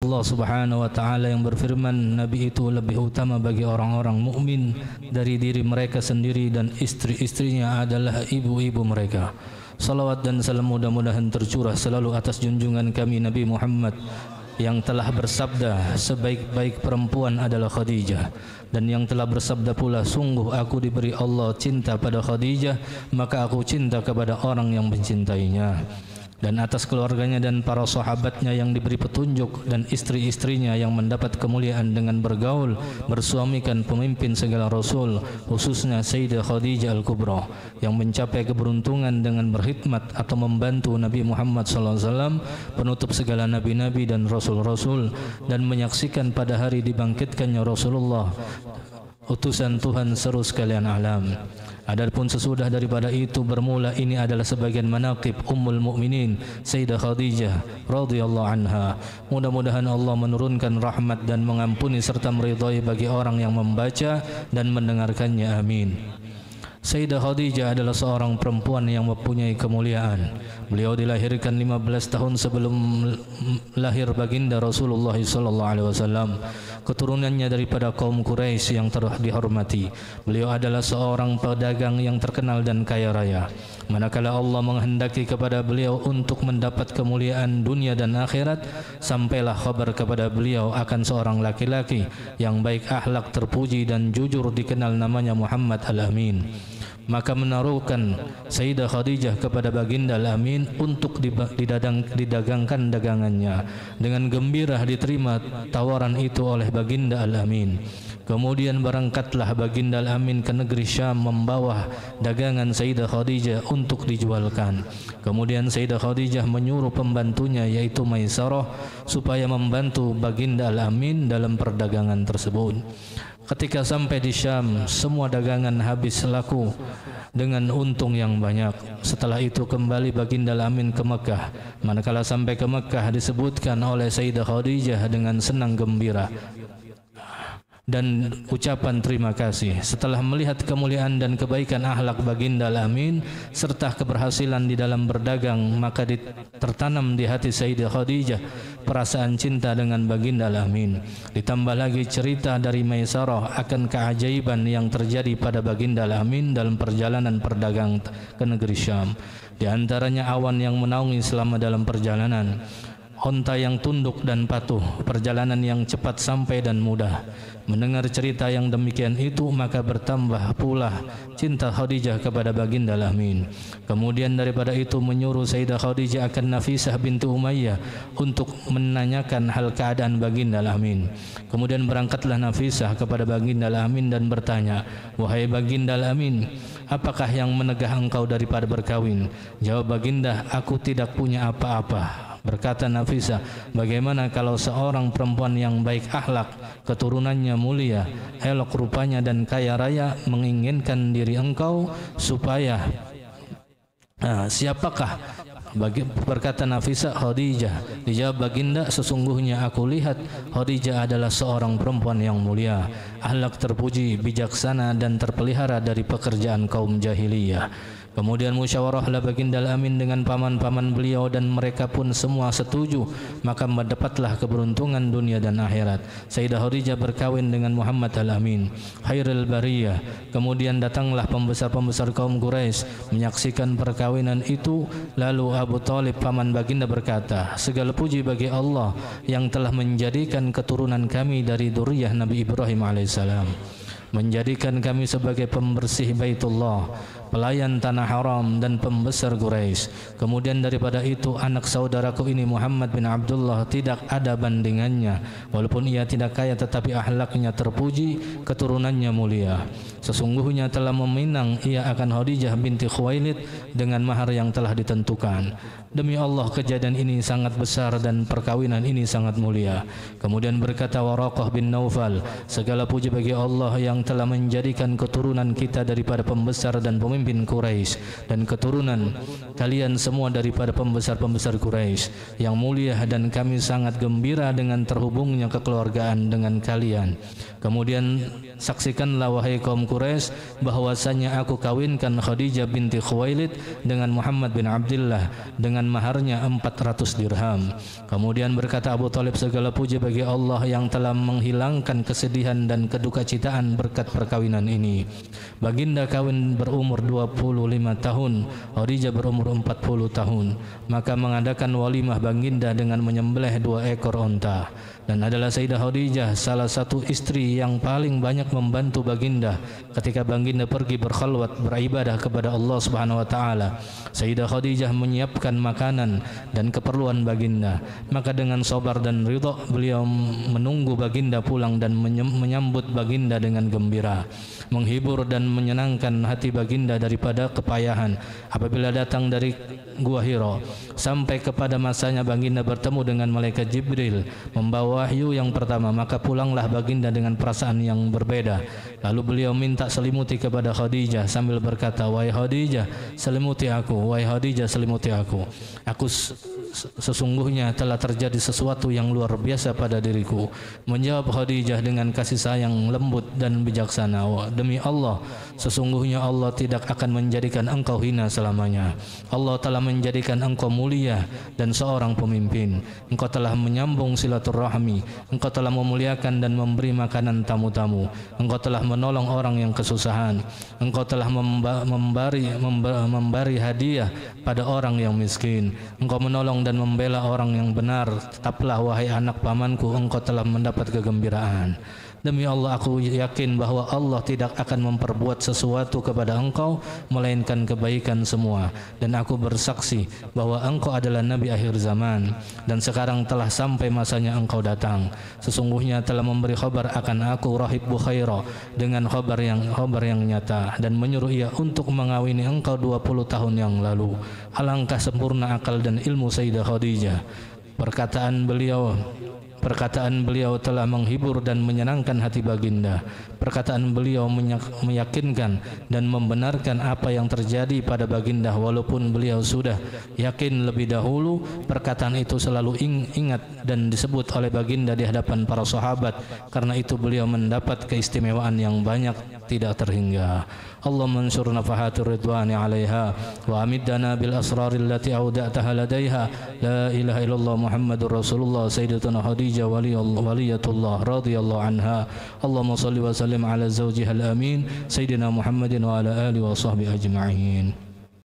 Allah Subhanahu wa taala yang berfirman, Nabi itu lebih utama bagi orang-orang mukmin dari diri mereka sendiri dan istri-istrinya adalah ibu-ibu mereka. Salawat dan salam mudah-mudahan tercurah selalu atas junjungan kami Nabi Muhammad yang telah bersabda, sebaik-baik perempuan adalah Khadijah, dan yang telah bersabda pula, sungguh aku diberi Allah cinta pada Khadijah, maka aku cinta kepada orang yang mencintainya. Dan atas keluarganya dan para sahabatnya yang diberi petunjuk, dan istri-istrinya yang mendapat kemuliaan dengan bergaul bersuamikan pemimpin segala rasul, khususnya Sayyidah Khadijah Al-Kubra yang mencapai keberuntungan dengan berkhidmat atau membantu Nabi Muhammad SAW, penutup segala nabi-nabi dan rasul-rasul, dan menyaksikan pada hari dibangkitkannya Rasulullah, utusan Tuhan seru sekalian alam. Adapun sesudah daripada itu bermula, ini adalah sebagian manaqib Ummul Mukminin Sayyidah Khadijah radhiyallahu anha. Mudah-mudahan Allah menurunkan rahmat dan mengampuni serta meridhai bagi orang yang membaca dan mendengarkannya, amin. Sayyidah Khadijah adalah seorang perempuan yang mempunyai kemuliaan. Beliau dilahirkan 15 tahun sebelum lahir baginda Rasulullah SAW. Keturunannya daripada kaum Quraisy yang dihormati. Beliau adalah seorang pedagang yang terkenal dan kaya raya. Manakala Allah menghendaki kepada beliau untuk mendapat kemuliaan dunia dan akhirat, sampailah kabar kepada beliau akan seorang laki-laki yang baik akhlak, terpuji dan jujur, dikenal namanya Muhammad Al-Amin. Maka menaruhkan Sayyidah Khadijah kepada baginda Al-Amin untuk didagangkan dagangannya. Dengan gembira diterima tawaran itu oleh baginda Al-Amin. Kemudian berangkatlah baginda Al-Amin ke negeri Syam membawa dagangan Sayyidah Khadijah untuk dijualkan. Kemudian Sayyidah Khadijah menyuruh pembantunya yaitu Maisarah supaya membantu baginda Al-Amin dalam perdagangan tersebut. Ketika sampai di Syam, semua dagangan habis laku dengan untung yang banyak. Setelah itu kembali baginda Al-Amin ke Mekah. Manakala sampai ke Mekah, disebutkan oleh Sayyidah Khadijah dengan senang gembira dan ucapan terima kasih. Setelah melihat kemuliaan dan kebaikan akhlak baginda Al-Amin serta keberhasilan di dalam berdagang, maka tertanam di hati Sayyidah Khadijah perasaan cinta dengan baginda Al-Amin. Ditambah lagi cerita dari Maisarah akan keajaiban yang terjadi pada baginda Al-Amin dalam perjalanan perdagang ke negeri Syam. Di antaranya awan yang menaungi selama dalam perjalanan, onta yang tunduk dan patuh, perjalanan yang cepat sampai dan mudah. Mendengar cerita yang demikian itu, maka bertambah pula cinta Khadijah kepada baginda Al-Amin. Kemudian daripada itu menyuruh Sayyidah Khadijah akan Nafisah binti Umayyah untuk menanyakan hal keadaan baginda Al-Amin. Kemudian berangkatlah Nafisah kepada baginda Al-Amin dan bertanya, wahai baginda Al-Amin, apakah yang menegah engkau daripada berkawin? Jawab baginda, aku tidak punya apa-apa. Berkata Nafisah, bagaimana kalau seorang perempuan yang baik akhlak, keturunannya mulia, elok rupanya dan kaya raya menginginkan diri engkau supaya siapakah? Berkata Nafisah, Khadijah. Dijawab baginda, sesungguhnya aku lihat Khadijah adalah seorang perempuan yang mulia, akhlak terpuji, bijaksana dan terpelihara dari pekerjaan kaum jahiliyah. Kemudian musyawarahlah baginda Al-Amin dengan paman-paman beliau dan mereka pun semua setuju, maka mendapatlah keberuntungan dunia dan akhirat. Sayyidah Khadijah berkawin dengan Muhammad Al-Amin, khairul bariyah. Kemudian datanglah pembesar-pembesar kaum Quraisy menyaksikan perkawinan itu. Lalu Abu Talib paman baginda berkata, segala puji bagi Allah yang telah menjadikan keturunan kami dari dzurriyyah Nabi Ibrahim alaihissalam, menjadikan kami sebagai pembersih Baitullah, pelayan tanah haram dan pembesar Quraisy. Kemudian daripada itu anak saudaraku ini Muhammad bin Abdullah tidak ada bandingannya. Walaupun ia tidak kaya tetapi akhlaknya terpuji, keturunannya mulia. Sesungguhnya telah meminang ia akan Khadijah binti Khuwailid dengan mahar yang telah ditentukan. Demi Allah kejadian ini sangat besar dan perkawinan ini sangat mulia. Kemudian berkata Waraqah bin Naufal, segala puji bagi Allah yang telah menjadikan keturunan kita daripada pembesar dan pemimpin pemimpin Quraisy dan keturunan kalian semua daripada pembesar-pembesar Quraisy yang mulia, dan kami sangat gembira dengan terhubungnya kekeluargaan dengan kalian. Kemudian saksikanlah wahai kaum Quraisy bahwasanya aku kawinkan Khadijah binti Khuwailid dengan Muhammad bin Abdullah dengan maharnya 400 dirham. Kemudian berkata Abu Thalib, segala puji bagi Allah yang telah menghilangkan kesedihan dan kedukacitaan berkat perkawinan ini. Baginda kawin berumur 25 tahun, Khadijah berumur 40 tahun. Maka mengadakan walimah baginda dengan menyembelih 2 ekor onta. Dan adalah Sayyidah Khadijah salah satu istri yang paling banyak membantu baginda ketika baginda pergi berkhalwat beribadah kepada Allah Subhanahu wa taala. Sayyidah Khadijah menyiapkan makanan dan keperluan baginda. Maka dengan sabar dan ridha beliau menunggu baginda pulang dan menyambut baginda dengan gembira, menghibur dan menyenangkan hati baginda daripada kepayahan apabila datang dari Gua Hira. Sampai kepada masanya baginda bertemu dengan malaikat Jibril membawa wahyu yang pertama, maka pulanglah baginda dengan perasaan yang berbeda. Lalu beliau minta selimuti kepada Khadijah sambil berkata, wahai Khadijah, selimuti aku, wahai Khadijah, selimuti aku. Aku sesungguhnya telah terjadi sesuatu yang luar biasa pada diriku. Menjawab Khadijah dengan kasih sayang lembut dan bijaksana, demi Allah, sesungguhnya Allah tidak akan menjadikan engkau hina selamanya. Allah telah menjadikan engkau mulia dan seorang pemimpin. Engkau telah menyambung silaturahmi, engkau telah memuliakan dan memberi makanan tamu-tamu, engkau telah menolong orang yang kesusahan, engkau telah memberi hadiah pada orang yang miskin, engkau menolong dan membela orang yang benar. Tetaplah wahai anak pamanku, engkau telah mendapat kegembiraan. Demi Allah, aku yakin bahwa Allah tidak akan memperbuat sesuatu kepada engkau melainkan kebaikan semua, dan aku bersaksi bahwa engkau adalah Nabi akhir zaman dan sekarang telah sampai masanya engkau datang. Sesungguhnya telah memberi khabar akan aku Rahib Bukhaira dengan khabar yang nyata dan menyuruh ia untuk mengawini engkau 20 tahun yang lalu. Alangkah sempurna akal dan ilmu Sayyidah Khadijah. Perkataan beliau telah menghibur dan menyenangkan hati baginda. Perkataan beliau meyakinkan dan membenarkan apa yang terjadi pada baginda, walaupun beliau sudah yakin lebih dahulu. Perkataan itu selalu ingat dan disebut oleh baginda di hadapan para sahabat. Karena itu beliau mendapat keistimewaan yang banyak tidak terhingga. Allah mansur nafahatur ridwani alaiha wa amiddana bil asraril lati auda'taha ladaiha. La ilaha illallah Muhammadur Rasulullah Sayyidatuna Khadijah waliyatullah radhiyallahu anha. Allahumma salli wa sallim ala zawjiha al-amin Sayyidina Muhammadin wa ala alihi wa sahbihi ajma'in.